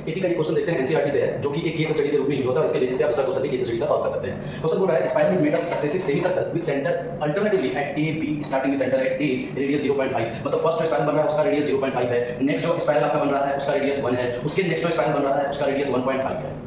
AP का ये question देखते हैं, एनसीईआरटी से है, जो कि एक केस स्टडी के रूप में यूज होता है। इसके बेसिस पे आप दूसरा क्वेश्चन भी केस स्टडी का सॉल्व कर सकते हैं। क्वेश्चन बोल रहा है spiral is made of successive semi circle with centre alternatively at A B starting with centre at A radius 0.5। मतलब फर्स्ट जो स्पाइरल बन रहा है उसका रेडियस 0.5 है, नेक्स्ट जो स्पाइरल आपका बन रहा है उसका रेडियस 1 है, उसके नेक्स्ट जो स्पाइरल बन रहा है उसका रेडियस 1.5 है।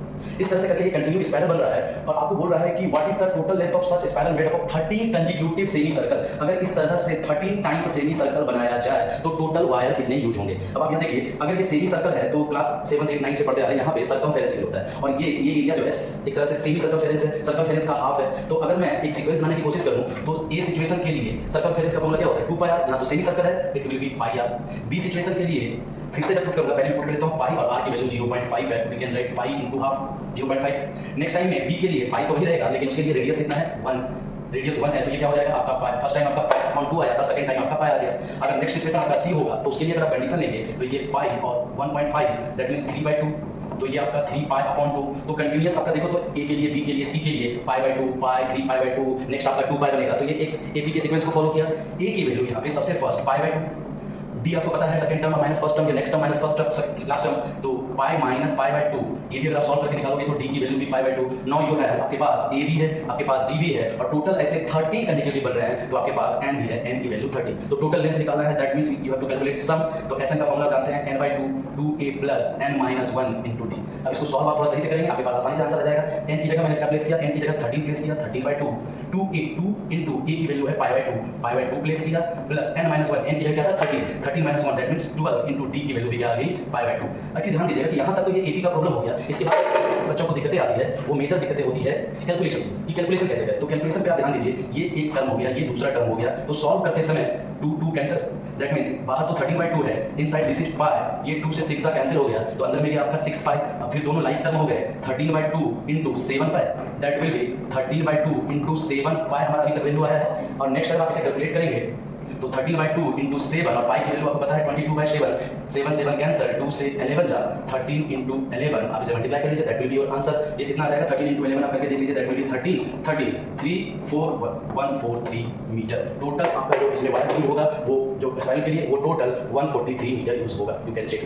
इस तरह से करके ये कंटिन्यू स्पाइरल बन रहा है और आपको बोल रहा है कि what is the total length of such spiral made up of 13 consecutive semi circle. अगर इस तरह से 13 टाइम्स सेमी सर्कल बनाया जाए तो टोटल वायर कितने यूज होंगे। अब आप यहाँ देखिए, अगर ये सेमी सर्कल है तो क्लास 7, 8, 9 से पढ़ते आ रहे हैं, यहाँ पे सर्कमफेरेंस होता है और ये एरिया जो है एक तरह से सेमी सर्कमफेरेंस है, सर्कमफेरेंस का हाफ है। तो अगर मैं एक सीक्वेंस बनाने की कोशिश करूँ तो ए सिचुएशन के लिए सर्कमफेरेंस का फॉर्मूला क्या होता है, 2 पाई आर। यहाँ तो सेमी सर्कल है, it will be pi R. B situation के लिए फिर से जब पुट करूंगा, पहले पुट कर लेता हूं पाई और आर की वैल्यू 0.5 है, we can write pi into half 0.5। Next time में बी के लिए पाई तो वही रहेगा, लेकिन उसके लिए रेडियस कितना है 1, रेडियस 1 है, तो ये क्या हो जाएगा आपका पाई। फर्स्ट टाइम आपका पाई अपॉन 2 आया था, सेकंड टाइम आपका पाई आ गया। अगर नेक्स्ट सिचुएशन आपका सी होगा तो उसके लिए अगर आप कंडीशन लेंगे तो ये पाई और 1.5 दैट मींस 3/2, तो ये आपका 3 पाई अपॉन 2। तो कंटीन्यूअस आपका देखो तो ए के लिए, बी के लिए, सी के लिए पाई/2, पाई 3 पाई/2, नेक्स्ट आपका 2 पाई बनेगा। तो ये एक एपी के सीक्वेंस को फॉलो किया। ए की वैल्यू यहाँ पे सबसे फर्स्ट पाई/2, डी आपको पता है second term minus first term के next term minus first term last term, तो पाई माइनस पाई/2। ये भी अगर आप सॉल्व करके निकालोगे तो डी की वैल्यू भी पाई/2। नाउ यू है आपके पास ए भी है, आपके पास डी भी है और टोटल ऐसे 30 कंसेक्यूटिव बन रहे हैं, तो आपके पास एन भी है, एन की वैल्यू 30। तो टोटल लेंथ निकालना है, that means you have to calculate sum. तो एसएन का फॉर्मूला जानते हैं n/2 2a plus n minus 1 into D. अब इसको सॉल्व आप थोड़ा सही से करेंगे, आपके पास आसानी से आंसर आ जाएगा। n की जगह मैंने क्या प्लेस किया, n की जगह 13 प्लेस किया, 13/2 2a 2 इनटू a की वैल्यू है पाई/2 प्लेस किया प्लस n माइनस 1, n की जगह क्या था 13 minus 1 that means 12 into D की वैल्यू भी क्या आ गई पाई/2। अच्छी ध्यान दीजिएगा कि यहां तक तो ये एपी का प्रॉब्लम हो गया। इसके बाद बच्चों को दिक्कतें आती है, वो मेजर दिक्कतें होती है कैलकुलेशन की। कैलकुलेशन कैसे करें, तो कैलकुलेशन पे आप ध्यान दीजिए। ये एक टर्म हो गया, ये दूसरा टर्म हो गया, तो सॉल्व करते समय 2 कैंसिल, दैट मींस बाहर तो 13/2 है, इनसाइड दिस इज पाई, ये 2 से 6 का कैंसिल हो गया, तो अंदर में गया आपका 6 पाई। अब फिर दोनों लाइक टर्म हो गए, 13/2 into 7 pi, that will B 13/2 into 7 पाई, हमारा अभी तक वैल्यू आया है। और नेक्स्ट अगर आप इसे कैलकुलेट करेंगे तो 13/2 इनटू 7 और पाई की वैल्यू आपको पता है 22/7, 7 कैंसिल, 2 से 11 जा, 13 इनटू 11 आप इसे मल्टीप्लाई कर लीजिए, that will be your answer. ये कितना आ जाएगा 13 इनटू 11 आप करके देख लीजिए, that will be 143 metre. Total आपका जो इसमें वायर यूज होगा वो जो स्पाइरल के लिए वो टोटल 143 मीटर यूज होगा, यू कैन चेक।